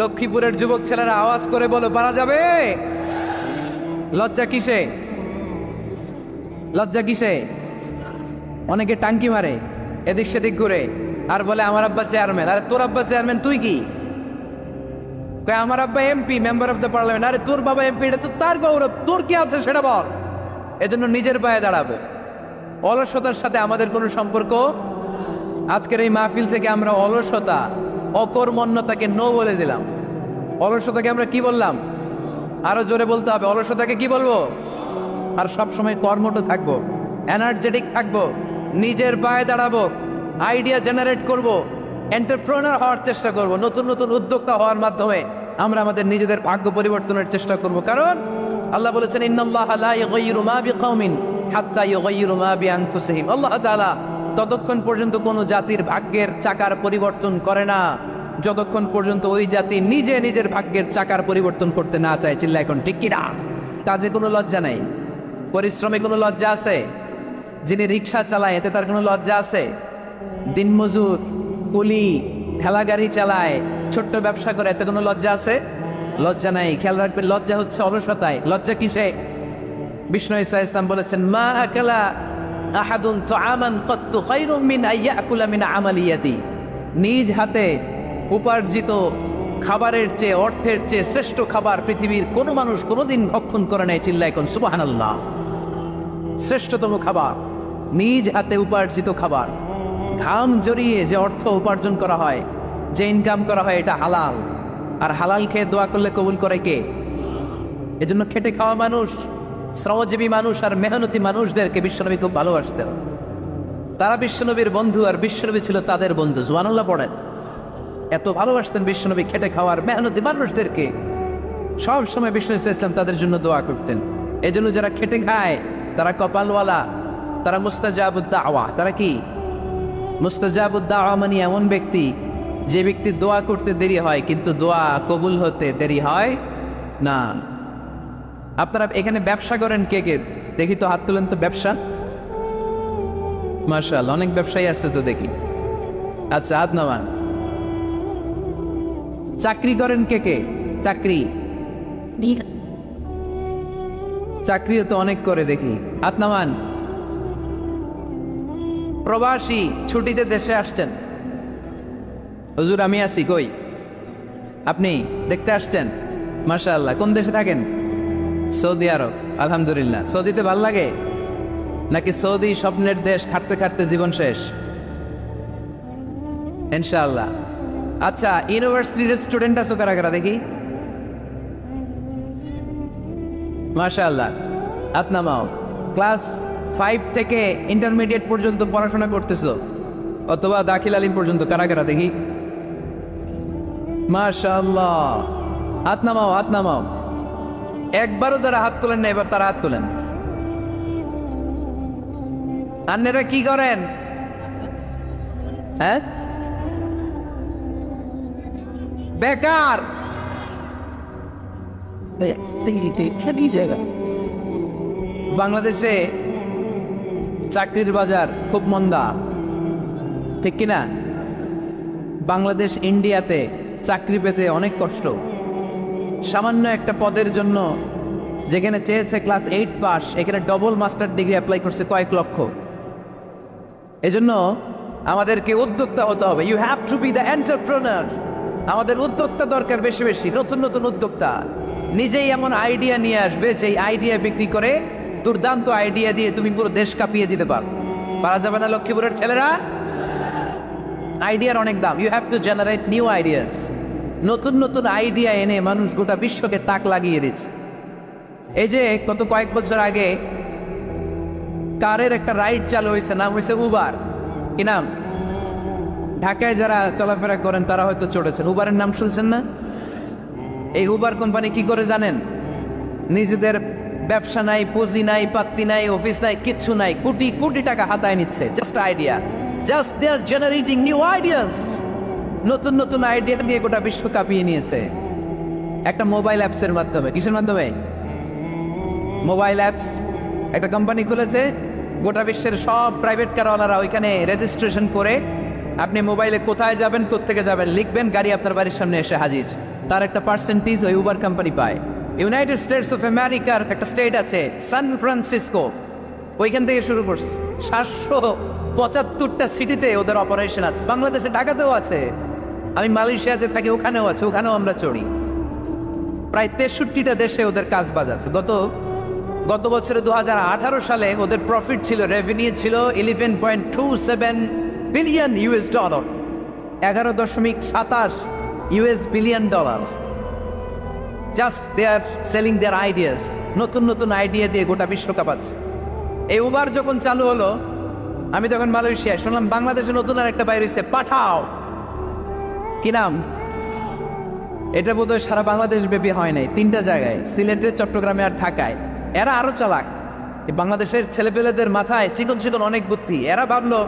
A: লক্ষ্মীপুরের যুবক ছেলেরা আওয়াজ করে বলো পারা যাবে? লজ্জা কিসে? লজ্জা কিসে? অনেকে টাঙ্কি মারে এদিক সেদিক ঘুরে আর বলে আমার আব্বা চেয়ারম্যান। আরে তোর আব্বা চেয়ারম্যান, তুই কি? আমার আব্বা MP, member of the parliament. আরে তোর বাবা এমপি, এটা তো তার গৌরব, তোর কি আছে সেটা বল। এজন্য নিজের পায়ে দাঁড়াবো। অলসতার সাথে আমাদের কোনো সম্পর্ক। আজকের এই মাহফিল থেকে আমরা অলসতা, অকর্মণ্যতাকে নো বলে দিলাম। অলসতাকে আমরা কি বললাম? আরো জোরে বলতে হবে, অলসতাকে কি বলবো? আর সব সময় কর্মঠ থাকবো, এনার্জেটিক থাকবো, নিজের পায়ে দাঁড়াবো, আইডিয়া জেনারেট করব, এন্টারপ্রেনার হওয়ার চেষ্টা করব, নতুন নতুন উদ্যোক্তা হওয়ার মাধ্যমে আমরা আমাদের নিজেদের ভাগ্য পরিবর্তনের চেষ্টা করব। কারণ আল্লাহ বলেছেন ইন্নাল্লাহা লা ইউগাইয়িরু মা বিকাউমিন হাত্তা ইউগাইয়িরু মা বিআনফুসিহিম। আল্লাহ তাআলা ততক্ষণ পর্যন্ত কোনো জাতির ভাগ্যের চাকার পরিবর্তন করে না যতক্ষণ পর্যন্ত ওই জাতি নিজে নিজের ভাগ্যের চাকার পরিবর্তন করতে না চায়। চিল্লা এখন ঠিক কি না? কাজে কোনো লজ্জা নাই, পরিশ্রমে কোনো লজ্জা আছে? যিনি রিক্সা চালায় এতে তার কোনো লজ্জা আছে? দিনমজুর, কুলি, ঠেলা গাড়ি চালায়, ছোট্ট ব্যবসা করে, এতে কোনো লজ্জা আছে? লজ্জা নাই। খেয়াল রাখবেন, লজ্জা হচ্ছে অলসতায়। লজ্জা কিসে? বিষ্ণু ঈসা ইসলাম বলেছেন মা আকালা আহাদুন তুআমান কাত্তু খায়রুম মিন আইয়াকুলা মিন আমালি ইয়াদি। নিজ হাতে উপার্জিত খাবারের চেয়ে, অর্থের চেয়ে শ্রেষ্ঠ খাবার পৃথিবীর কোনো মানুষ কোনোদিন ভক্ষণ করে নাই। চিল্লা এখন সুবহানাল্লাহ। শ্রেষ্ঠতম খাবার নিজ হাতে উপার্জিত খাবার, ঘাম জড়িয়ে যে অর্থ উপার্জন করা হয়, যে ইনকাম করা হয়, এটা হালাল। আর হালাল খেয়ে দোয়া করলে কবুল করে কে? এজন্য খেটে খাওয়া মানুষ, শ্রমজীবী মানুষ আর মেহনতি মানুষদেরকে বিশ্বনবী খুব ভালোবাসতেন। তারা বিশ্বনবীর বন্ধু আর বিশ্বনবী ছিল তাদের বন্ধু। সুবহানাল্লাহ পড়েন। এত ভালোবাসতেন বিশ্বনবী খেটে খাওয়ার মেহনতি মানুষদেরকে। সব সময় বিষ্ণু ইসলাম তাদের জন্য দোয়া করতেন। এই জন্য যারা খেটে খায় তারা কপালওয়ালা, তারা মুস্তাজাবুদ দাওয়া। তারা কি মুস্তাজাবুদ দাওয়া? মানে এমন ব্যক্তি যে ব্যক্তি দোয়া করতে দেরি হয় কিন্তু দোয়া কবুল হতে দেরি হয় না। আপনারা এখানে ব্যবসা করেন কে কে? দেখি তো, হাত তুলেন তো। ব্যবসা, মাশাআল্লাহ, অনেক ব্যবসায়ী আছে তো দেখি। আচ্ছা, হাত নামান। চাকরি করেন কে কে? চাকরি, চাকরিও তো অনেক করে দেখি, হাত নামান। প্রবাসী, ছুটিতে দেশে আসছেন। হুজুর আমি আছি, কই? আপনি দেখতে আসছেন? মাশাআল্লাহ। কোন দেশে থাকেন? সৌদি আরব। আলহামদুলিল্লাহ। সৌদিতে ভাল লাগে নাকি সৌদি স্বপ্নের দেশ, খাটতে খাটতে জীবন শেষ? ইনশাআল্লাহ। আচ্ছা, ইউনিভার্সিটির স্টুডেন্ট আছো কারা কারা দেখি? মাশাআল্লাহ, হাত নামাও। ক্লাস 5 থেকে ইন্টারমিডিয়েট পর্যন্ত পড়াশোনা করতেছো অথবা দাখিল আলিম পর্যন্ত, কারা কারা দেখি? মাশাআল্লাহ, হাত নামাও, হাত নামাও। একবারও যারা হাত তোলেন না এবার তারা হাত তোলেন। আপনারা কি করেন? হ্যাঁ, বেকার। বাংলাদেশে চাকরির বাজার খুব মন্দা, ঠিক কিনা? বাংলাদেশ ইন্ডিয়াতে চাকরি পেতে অনেক কষ্ট। সামান্য একটা পদের জন্য যেখানে চেয়েছে ক্লাস 8 পাস, এখানে ডবল মাস্টার ডিগ্রি অ্যাপ্লাই করছে কয়েক লক্ষ। এজন্য আমাদেরকে উদ্যোক্তা হতে হবে। You have to be the entrepreneur. আমাদের উদ্যোক্তা দরকার, বেশি বেশি নতুন নতুন উদ্যোক্তা। নিজেই এমন আইডিয়া নিয়ে আসবে যে আইডিয়া বিক্রি করে দুর্দান্ত আইডিয়া দিয়ে তুমি পুরো দেশ কাঁপিয়ে দিতে পারো। পারা যাবে না লক্ষ্মীপুরের ছেলেরা? আইডিয়ার অনেক দাম। You have to generate new ideas. নতুন নতুন আইডিয়া এনে মানুষ গোটা বিশ্বকে তাক লাগিয়ে দিচ্ছে। এই যে গত কয়েক বছর আগে কারের একটা রাইড চালু হয়েছে, নাম হয়েছে উবার। কি নাম? ঢাকায় যারা চলাফেরা করেন তারা হয়তো চড়েছেন। উবারের নাম শুনছেন না? এই উবার কোম্পানি কি করে জানেন? নিজেদের ব্যবসা নাই, পুঁজি নাই, পাত্তি নাই, অফিস নাই, কিচ্ছু নাই, কোটি কোটি টাকা হাতায় নিচ্ছে। Just idea, just they are generating new ideas. নতুন নতুন আইডিয়া দিয়ে গোটা বিশ্ব কাঁপিয়ে নিয়েছে একটা মোবাইল অ্যাপসের মাধ্যমে। কিসের মাধ্যমে? Mobile apps. একটা কোম্পানি খুলেছে, গোটা বিশ্বের সব প্রাইভেট কারওয়ালারা ওইখানে রেজিস্ট্রেশন করে আপনি মোবাইলে কোথায় যাবেন, কোত্থেকে যাবেন লিখবেন, গাড়ি আপনার বাড়ির সামনে এসে হাজির। তার একটা পার্সেন্টেজ ওই উবার কোম্পানি পায়। ইউনাইটেড স্টেটস অফ আমেরিকার একটা স্টেট আছে সান ফ্রান্সিসকো, ওইখান থেকে শুরু করছে। 775টা সিটিতে ওদের অপারেশন আছে। বাংলাদেশে ঢাকাতেও আছে। আমি মালয়েশিয়াতে থাকি, ওখানেও আছে, ওখানেও আমরা চড়ি। প্রায় 63টা দেশে ওদের কাজ বাজ আছে। গত বছরে 2018 সালে ওদের প্রফিট ছিল, রেভিনিউ ছিল 11.27 billion US dollar, 11.27 US billion dollar. Just they are selling their ideas. নতুন নতুন আইডিয়া দিয়ে গোটা বিশ্ব কাঁপাচ্ছে। এই উবার যখন চালু হলো, আমি তখন মালয়েশিয়ায় শুনলাম বাংলাদেশে নতুন আর একটা বাইরে হচ্ছে, পাঠাও। কি নাম? এটা বোধহয় সারা বাংলাদেশ ব্যাপী হয় নাই, 3টা জায়গায়, সিলেটে, চট্টগ্রামে আর ঢাকায়। এরা আরো চালাক। বাংলাদেশের ছেলেপেলেদের মাথায় চিকন চিকন অনেক বুদ্ধি। এরা ভাবলো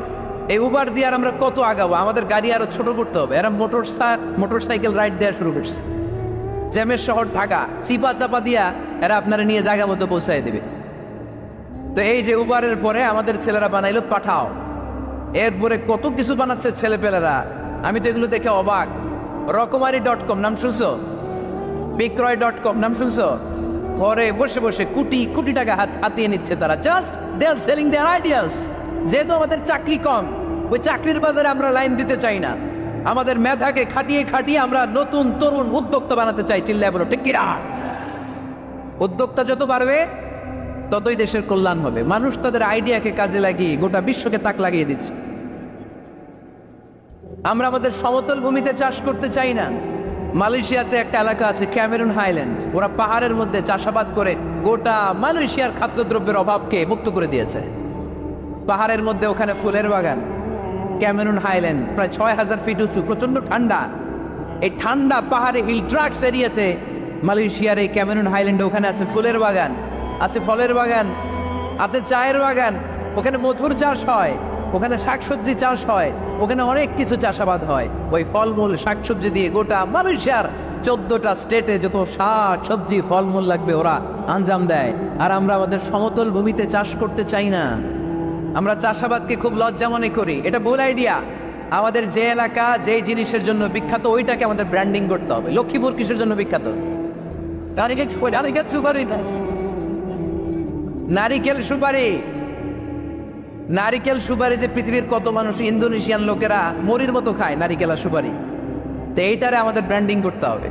A: এই উবার দিয়ে আর আমরা কত আগাবো, আমাদের গাড়ি আরো ছোট করতে হবে। এরা মোটরসাইকেল রাইড দেওয়া শুরু করছে। জ্যামের শহর ঢাকা, চিপা চাপা দিয়া এরা আপনারা নিয়ে জায়গা মতো পৌঁছায় দেবে। তো এই যে উবারের পরে আমাদের ছেলেরা বানাইলো পাঠাও। এরপরে কত কিছু বানাচ্ছে ছেলেপেলেরা, আমি তো এগুলো দেখে অবাক। রকমারি.com নাম শুনছো? বিক্রয়.com নাম শুনছো? ঘরে বসে বসে কোটি কোটি টাকা হাতিয়ে নিচ্ছে তারা। Just they are selling their ideas. যেহেতু আমাদের চাকরি কম, ওই চাকরির বাজারে আমরা লাইন দিতে চাই না। আমাদের মেধাকে খাটিয়ে খাটিয়ে আমরা নতুন তরুণ উদ্যোক্তা বানাতে চাই। চিল্লায় বলো ঠিক কিনা? উদ্যোক্তা যত বাড়বে ততই দেশের কল্যাণ হবে। মানুষ তাদের আইডিয়াকে কাজে লাগিয়ে গোটা বিশ্বকে তাক লাগিয়ে দিচ্ছে। আমরা আমাদের সমতল ভূমিতে চাষ করতে চাই না। মালয়েশিয়াতে একটা এলাকা আছে ক্যামেরুন হাইল্যান্ড, ওরা পাহাড়ের মধ্যে চাষাবাদ করে গোটা মালয়েশিয়ার খাদ্যদ্রব্যের অভাবকে মুক্ত করে দিয়েছে। পাহাড়ের মধ্যে ওখানে ফুলের বাগান, ক্যামেরুন হাইল্যান্ড, প্রায় 6000 ফিট উঁচু, প্রচন্ড ঠান্ডা। এই ঠান্ডা পাহাড়ে হিল ট্রাক্স এরিয়াতে মালয়েশিয়ার এই ক্যামেরুন হাইল্যান্ডে ওখানে আছে ফুলের বাগান, আছে ফলের বাগান, আছে চায়ের বাগান, ওখানে মধুর চাষ হয়, ওখানে শাকসবজি চাষ হয়, ওখানে অনেক কিছু চাষাবাদ হয়। ওই ফলমূল শাকসবজি দিয়ে গোটা মালয়েশিয়ার 14টা স্টেটে যত শাক সবজি ফলমূল লাগবে ওরা আঞ্জাম দেয়। আর আমরা আমাদের সমতল ভূমিতে চাষ করতে চাই না, আমরা চাষাবাদকে খুব লজ্জা মনে করি। এটা ভুল আইডিয়া। আমাদের যে এলাকা যেই জিনিসের জন্য বিখ্যাত ওইটাকে আমাদের ব্র্যান্ডিং করতে হবে। লক্ষ্মীপুর কিসের জন্য বিখ্যাত? নারিকেল সুপারি। নারিকেল সুপারি যে পৃথিবীর কত মানুষ, ইন্দোনেশিয়ান লোকেরা মরির মতো খায় নারিকেল আর সুপারি। তো এইটারে আমাদের ব্র্যান্ডিং করতে হবে।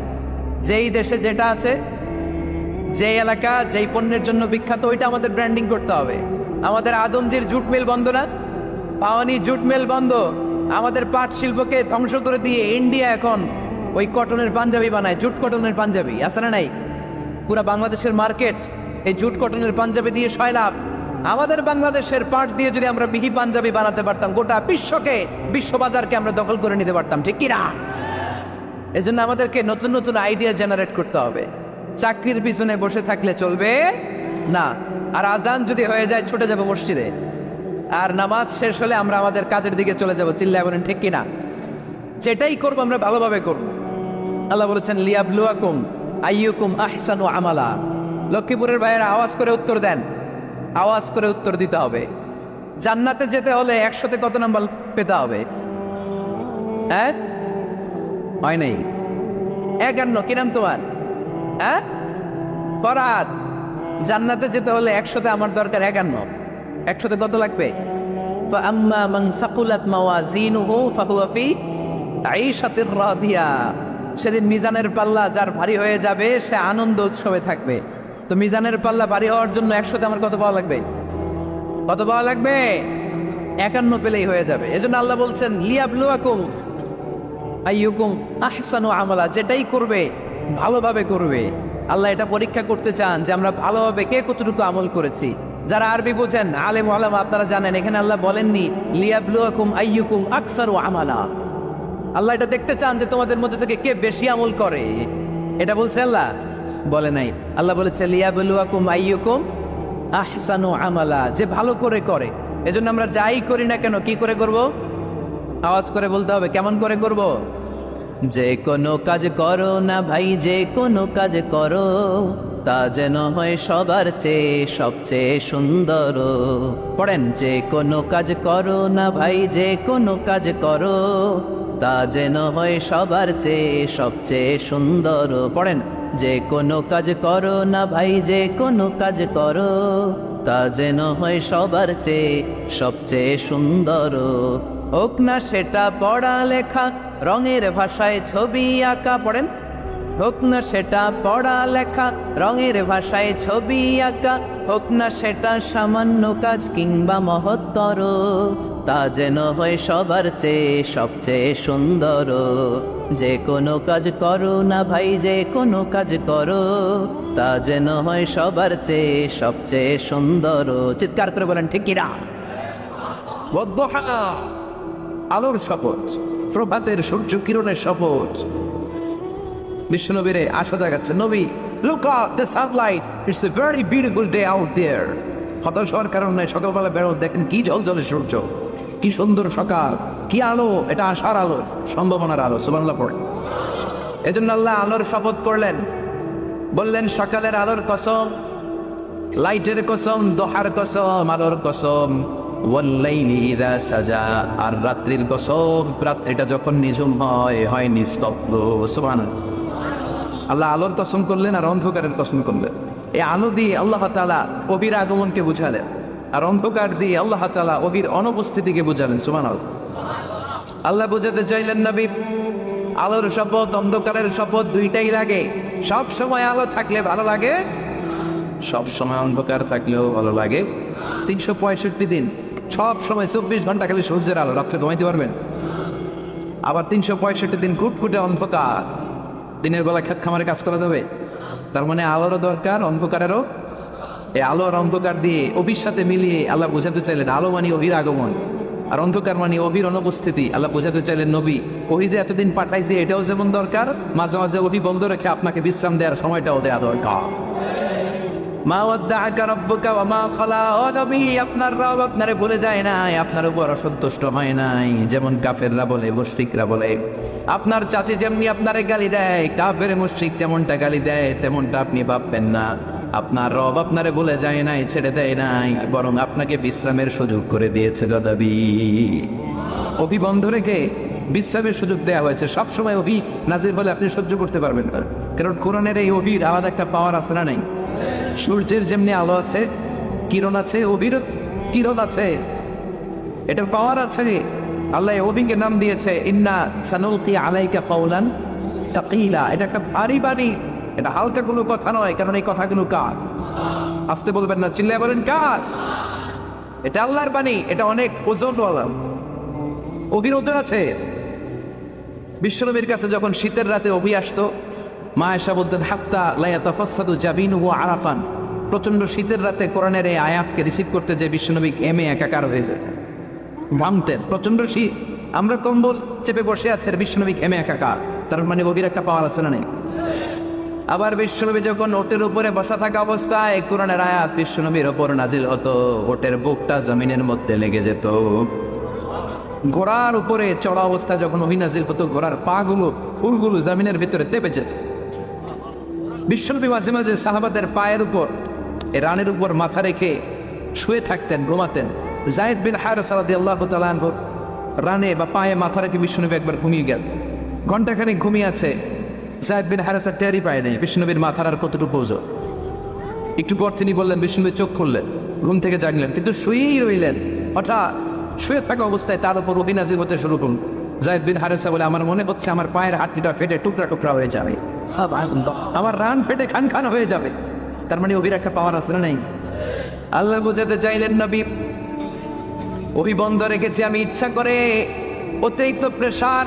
A: যেই দেশে যেটা আছে, যে এলাকা যেই পণ্যের জন্য বিখ্যাত ওইটা আমাদের ব্র্যান্ডিং করতে হবে। আমাদের আদমজির জুট মিল বন্ধ না, পাওয়ানি জুট মিল বন্ধ। আমাদের পাট শিল্পকে ধ্বংস করে দিয়ে ইন্ডিয়া এখন ওই কটনের পাঞ্জাবি বানায়, জুট কটনের পাঞ্জাবি। আছে না নাই? পুরা বাংলাদেশের মার্কেট এই জুট কটনের পাঞ্জাবি দিয়ে সয়লাভ। আমাদের বাংলাদেশের পাট দিয়ে যদি আমরা বিহি পাঞ্জাবি বানাতে পারতাম, গোটা বিশ্ববাজারকে আমরা দখল করে নিতে পারতাম, ঠিক কিনা? এই জন্য আমাদেরকে নতুন নতুন আইডিয়া জেনারেট করতে হবে। চাকরির পিছনে বসে থাকলে চলবে না। আর আজান যদি হয়ে যায় ছুটে যাব মসজিদে, আর নামাজ শেষ হলে আমরা আমাদের কাজের দিকে চলে যাব। চিল্লায় বলেন ঠিক কিনা? যেটাই করবো আমরা ভালোভাবে করব। আল্লাহ বলেছেন লিয়াবলুয়াকুম আইয়ুকুম আহসানু আমালা। লক্ষ্মীপুরের ভাইয়েরা আওয়াজ করে উত্তর দেন, আওয়াজ করে উত্তর দিতে হবে। জান্নাতে যেতে হলে 100তে কত নাম্বার পেতে হবে? হ্যাঁ, হয় নাই 51। কি নাম তোমার? হ্যাঁ, ফরহাদ। জান্নাতে যেতে হলে 100তে আমার দরকার 51। 100তে কত লাগবে? ফাআম্মা মান সাকুলাত মাওয়াজিনুহু ফাহুয়া ফি আইশাতির রাদিয়া। সেদিন মিজানের পাল্লা যার ভারী হয়ে যাবে সে আনন্দ উৎসবে থাকবে। তো মিজানের পাল্লা ভারী হওয়ার জন্য 100তে আমার কত পাওয়া লাগবে? কত পাওয়া লাগবে? 51 পেলেই হয়ে যাবে। এজন্য আল্লাহ বলছেন লিয়াবলুয়াকুম আইয়ুকুম আহসানু আমালা। যেটাই করবে ভালোভাবে করবে। আল্লাহ এটা পরীক্ষা করতে চান যে আমরা ভালোভাবে কে কতটুকু আমল করেছি। যারা আরবি বোঝেন, আলেম ওলামা, আপনারা জানেন এখানে আল্লাহ বলেননি লিয়াবলুয়াকুম আইয়ুকুম আকসারু আমালা। আল্লাহ এটা দেখতে চান যে তোমাদের মধ্যে থেকে কে বেশি আমল করে। এটা বলছে আল্লাহ? বলে নাই। আল্লাহ বলেছে লিয়াবলুয়াকুম আইয়ুকুম আহসানু আমালা, যে ভালো করে করে। এজন্য আমরা যাই করি না কেন কি করে করব? আওয়াজ করে বলতে হবে। কেমন করে করব? যে কোনো কাজ করো না ভাই, যে কোনো কাজ করো তা যেন হয় সবার চেয়ে সবচেয়ে সুন্দর। পড়েন, যে কোনো কাজ করো না ভাই, যে কোনো কাজ করো তা যেন হয় সবার চেয়ে সবচেয়ে সুন্দর। পড়েন, যে কোনো কাজ করো না ভাই, যে কোনো কাজ করো তা যেন হয় সবার চেয়ে সবচেয়ে সুন্দর। হোক না সেটা পড়া লেখা, রঙের ভাষায় ছবি আঁকা। পড়েন, হোক না সেটা পড়া লেখা, রঙের ভাষায় ছবি আঁকা। হোক না সেটা সামান্য কাজ কিংবা মহত্তর, তা যেন হয় সবার চেয়ে সবচেয়ে সুন্দর। যে কোনো কাজ করো না ভাই, যে কোনো কাজ করো তা যেন হয় সবার চেয়ে সবচেয়ে সুন্দর। চিৎকার করে বলেন ঠিক কিনা? আলোর শপথ, প্রভাতের সূর্য কিরণের শপথ। বিশ্বনবীরে আশা জাগাচ্ছে, নবী look up the sunlight, it's a very beautiful day out there. হতাশ হওয়ার কারণ নাই, সকালবেলা বেরো, দেখেন কি ঝলঝলে সূর্য, কি সুন্দর সকাল, কি আলো। এটা আশার আলো, সম্ভাবনার আলো। সুবহানাল্লাহ পড়ে। এজন্য আল্লাহ আলোর শপথ করলেন, বললেন সকালের আলোর কসম, লাইটের কসম, দোহার কসম, আলোর কসম, ওয়াল্লাইলি ইযা সাজা। আর রাত্রির কসম, রাত্রিটা যখন নিঝুম হয় নিস্তব্ধ। সুবহানাল্লাহ। আল্লাহ আলোর কসম করলেন আর অন্ধকারের কসম করলেন। এই আলো দিয়ে আল্লাহ তাআলা অবির আগমনকে বুঝালেন, আর অন্ধকার দিয়ে আল্লাহ তাআলা অবির অনুপস্থিতিকে বুঝালেন। সুবহানাল্লাহ। আল্লাহ বুঝাতে চাইলেন নবী, আলোর শপথ অন্ধকারের শপথ দুইটাই লাগে। সব সময় আলো থাকলে ভালো লাগে, সব সময় অন্ধকার থাকলেও ভালো লাগে। 365 দিন সব সময় 24 ঘন্টা খালি সূর্যের আলো, রাত্রে ঘুমাইতে পারবেন? আবার 365 দিন ঘুটঘুটে অন্ধকার, দিনের বেলা খেত খামারে কাজ করা যাবে? তার মানে আলোরও দরকার, অন্ধকারেরও। এই আলো আর অন্ধকার দিয়ে অভির সাথে মিলিয়ে আল্লাহ বোঝাতে চাইলেন আলো মানে অভির আগমন। আর অন্ধকার মানে ওহির অনুপস্থিতি। আল্লাহ বোঝাতে চাইলেন নবী ওহি যে এতদিন পাঠাইছে এটাও যেমন দরকার, মাঝে মাঝে ওহি বন্ধ রেখে আপনাকে বিশ্রাম দেওয়ার সময়টাও দেওয়া দরকার। মা ওয়াদ্দাআকা রাব্বুকা ওয়া মা ক্বালা, ও নবী আপনার রব আপনারে ভুলে যায় নাই, আপনার উপর অসন্তুষ্ট হয় নাই। যেমন কাফেররা বলে, মুশরিকরা বলে, আপনার চাচি যেমনি আপনারে গালি দেয়, কাফের মুশরিক যেমনটা গালি দেয় তেমনটা আপনি ভাববেন না। আপনার রব আপনারে ভুলে যায় নাই, ছেড়ে দেয় নাই, বরং আপনাকে বিশ্রামের সুযোগ করে দিয়েছে গো নবী। অভি বন্ধ রেখে বিশ্রামের সুযোগ দেওয়া হয়েছে। সবসময় অভি নাজির বলে আপনি সহ্য করতে পারবেন না, কারণ কোরআনের এই অভির আলাদা একটা পাওয়ার আছে না নাই? সূর্যের যেমনি আলো আছে, কিরণ আছে, অভির কিরণ আছে, এটার পাওয়ার আছে। আল্লাহ অভিকে নাম দিয়েছে ইন্না সানুলকি আলাইকা কাওলান তাকিলা। এটা একটা ভারী বাণী, এটা হালকা কোনো কথা নয়। কারণ এই কথাগুলো কার? আসতে বলবেন না, চিল্লায় বলেন কার? এটা আল্লাহর বাণী, এটা অনেক ওজনওয়ালা। অভির ওজন আছে। বিশ্বনবীর কাছে যখন শীতের রাতে অভি আসতো, মা আয়েশা বলতেন হাত্তা লা ইয়াতাফাসসাদু জাবিনুহু আরাফান। প্রচন্ড শীতের রাতে কোরআনের এই আয়াতকে রিসিভ করতে যে বিশ্বনবী ঘেমে একাকার হয়ে যেতেন, ঘামতেন। প্রচন্ড শীত, আমরা কম্বল চেপে বসে আছি, আর বিশ্বনবী ঘেমে একাকার। তার মানে অভির একটা পাওয়ার আছে না নেই? আবার বিশ্বনবী যখন ওটের উপরে বসা থাকা অবস্থায় কোরআনের আয়াত বিশ্বনবীর ওপর নাজিল হতো, ওটের বুকটা জমিনের মধ্যে লেগে যেত। ঘোড়ার উপরে চড়া অবস্থায় যখন ওহী নাজিল হতো, ঘোড়ার পাগুলো, ফুরগুলো জমিনের ভিতরে তেপে যেত। বিশ্বনবী মাঝে মাঝে সাহাবাদের পায়ের উপর, এ রানের উপর মাথা রেখে শুয়ে থাকতেন, ঘুমাতেন। যায়েদ বিন হারেসা রাদিয়াল্লাহু তাআলা আনহু রানে বা পায়ে মাথা রেখে বিশ্বনবী একবার ঘুমিয়ে গেল। ঘন্টাখানেক ঘুমিয়ে আছে, যায়েদ বিন হারেসা টেরই পায় নাই বিশ্বনবীর মাথার আর কতটুকু ওজন। একটু পর তিনি বললেন, বিশ্বনবী চোখ খুললেন, ঘুম থেকে জাগলেন, কিন্তু শুয়েই রইলেন। হঠাৎ শুয়ে থাকা অবস্থায় তার উপর ওহী নাজিল হতে শুরু করল। যায়েদ বিন হারেসা বলে, আমার মনে হচ্ছে আমার পায়ের হাড্ডিটা ফেটে টুকরা টুকরা হয়ে যাবে, আমার রান ফেটে খান খান হয়ে যাবে। তার মানে ওহির একটা পাওয়ার আছে না নাই? আল্লাহ বোঝাতে চাইলেন নবী ওহি বন্ধ রেখেছি আমি ইচ্ছা করে, অতিরিক্ত প্রেসার